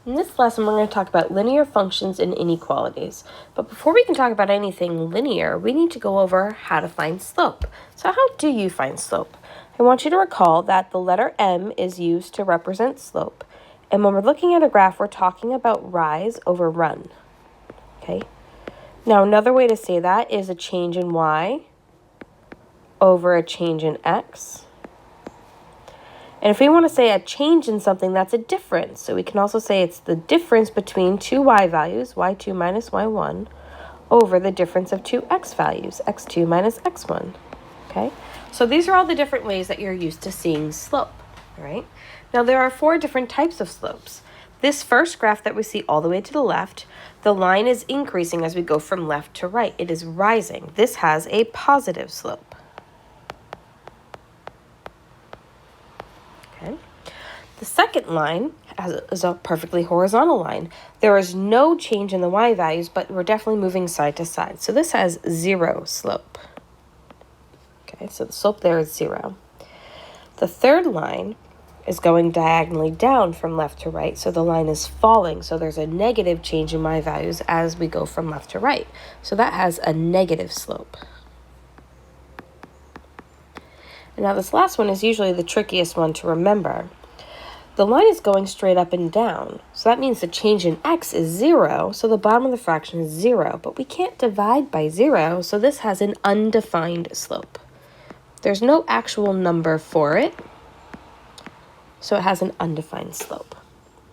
In this lesson, we're going to talk about linear functions and inequalities. But before we can talk about anything linear, we need to go over how to find slope. So how do you find slope? I want you to recall that the letter M is used to represent slope. And when we're looking at a graph, we're talking about rise over run. Okay. Now, another way to say that is a change in y over a change in x. And if we want to say a change in something, that's a difference. So we can also say it's the difference between two y values, y2 minus y1, over the difference of two x values, x2 minus x1. Okay? So these are all the different ways that you're used to seeing slope, all right? Now there are 4 different types of slopes. This first graph that we see all the way to the left, the line is increasing as we go from left to right. It is rising. This has a positive slope. Okay. The second line is a perfectly horizontal line. There is no change in the y values, but we're definitely moving side to side. So this has 0 slope. Okay, so the slope there is 0. The third line is going diagonally down from left to right, so the line is falling. So there's a negative change in y values as we go from left to right. So that has a negative slope. And now this last one is usually the trickiest one to remember. The line is going straight up and down, so that means the change in x is 0, so the bottom of the fraction is 0, but we can't divide by 0, so this has an undefined slope. There's no actual number for it, so it has an undefined slope.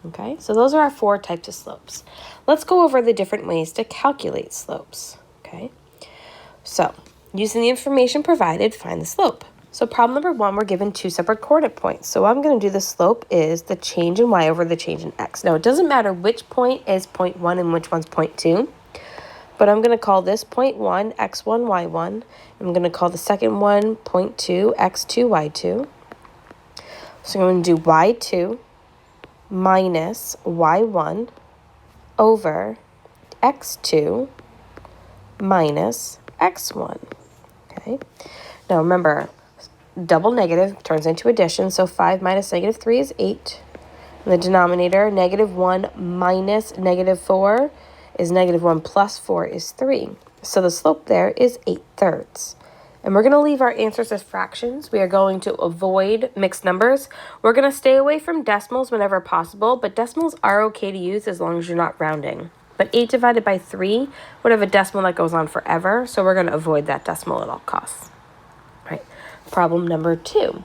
Okay, so those are our 4 types of slopes. Let's go over the different ways to calculate slopes. Okay, so using the information provided, find the slope. So problem number 1, we're given 2 separate coordinate points. So what I'm going to do, the slope is the change in y over the change in x. Now, it doesn't matter which point is point 1 and which one's point 2, but I'm going to call this point 1, x1, y1. I'm going to call the second one point 2, x2, y2. So I'm going to do y2 minus y1 over x2 minus x1. Okay. Now, remember, double negative turns into addition, so 5 minus negative 3 is 8. In the denominator, negative 1 minus negative 4 is negative 1 plus 4 is 3. So the slope there is 8/3. And we're going to leave our answers as fractions. We are going to avoid mixed numbers. We're going to stay away from decimals whenever possible, but decimals are okay to use as long as you're not rounding. But 8 divided by 3 would have a decimal that goes on forever, so we're going to avoid that decimal at all costs. Right. Problem number 2.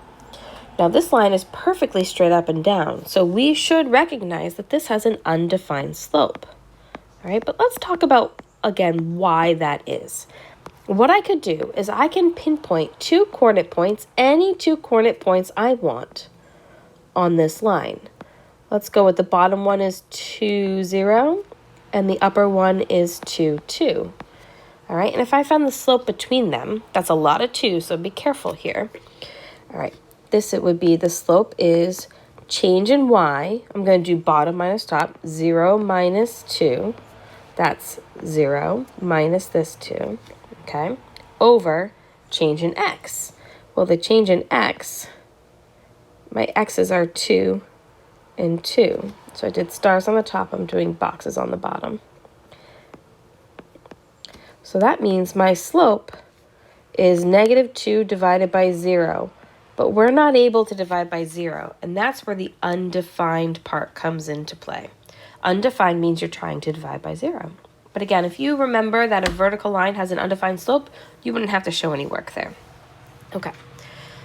Now this line is perfectly straight up and down, so we should recognize that this has an undefined slope. All right, but let's talk about, again, why that is. What I could do is I can pinpoint 2 coordinate points, any 2 coordinate points I want on this line. Let's go with the bottom one is 2, 0, and the upper one is 2, 2. All right, and if I found the slope between them, that's a lot of 2, so be careful here. All right, it would be the slope is change in y. I'm going to do bottom minus top, 0 minus 2. That's 0 minus this 2, okay, over change in x. Well, the change in x, my x's are 2 and 2. So I did stars on the top, I'm doing boxes on the bottom. So that means my slope is negative 2 divided by 0. But we're not able to divide by 0. And that's where the undefined part comes into play. Undefined means you're trying to divide by 0. But again, if you remember that a vertical line has an undefined slope, you wouldn't have to show any work there. Okay.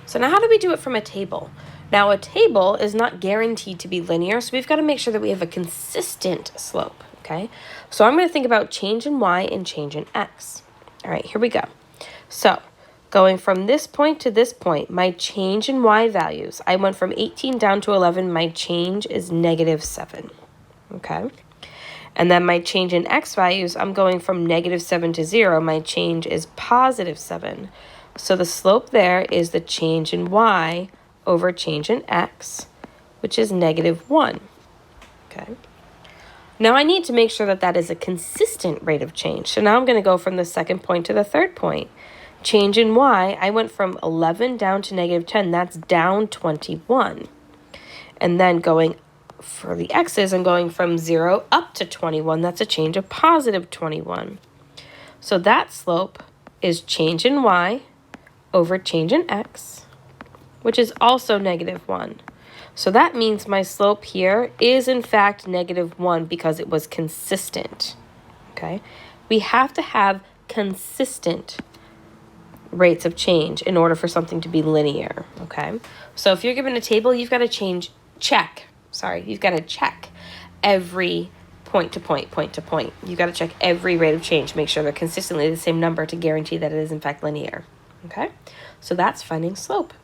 So now how do we do it from a table? Now a table is not guaranteed to be linear, so we've got to make sure that we have a consistent slope. Okay, so I'm going to think about change in y and change in x. All right, here we go. So going from this point to this point, my change in y values, I went from 18 down to 11. My change is negative 7. Okay, and then my change in x values, I'm going from negative 7 to 0. My change is positive 7. So the slope there is the change in y over change in x, which is negative 1. Okay. Now I need to make sure that that is a consistent rate of change. So now I'm going to go from the second point to the third point. Change in y, I went from 11 down to negative 10. That's down 21. And then going for the x's, I'm going from 0 up to 21. That's a change of positive 21. So that slope is change in y over change in x, which is also negative 1. So that means my slope here is in fact negative 1 because it was consistent. Okay? We have to have consistent rates of change in order for something to be linear. Okay? So if you're given a table, you've got to check every point to point. You've got to check every rate of change, make sure they're consistently the same number to guarantee that it is in fact linear. Okay? So that's finding slope.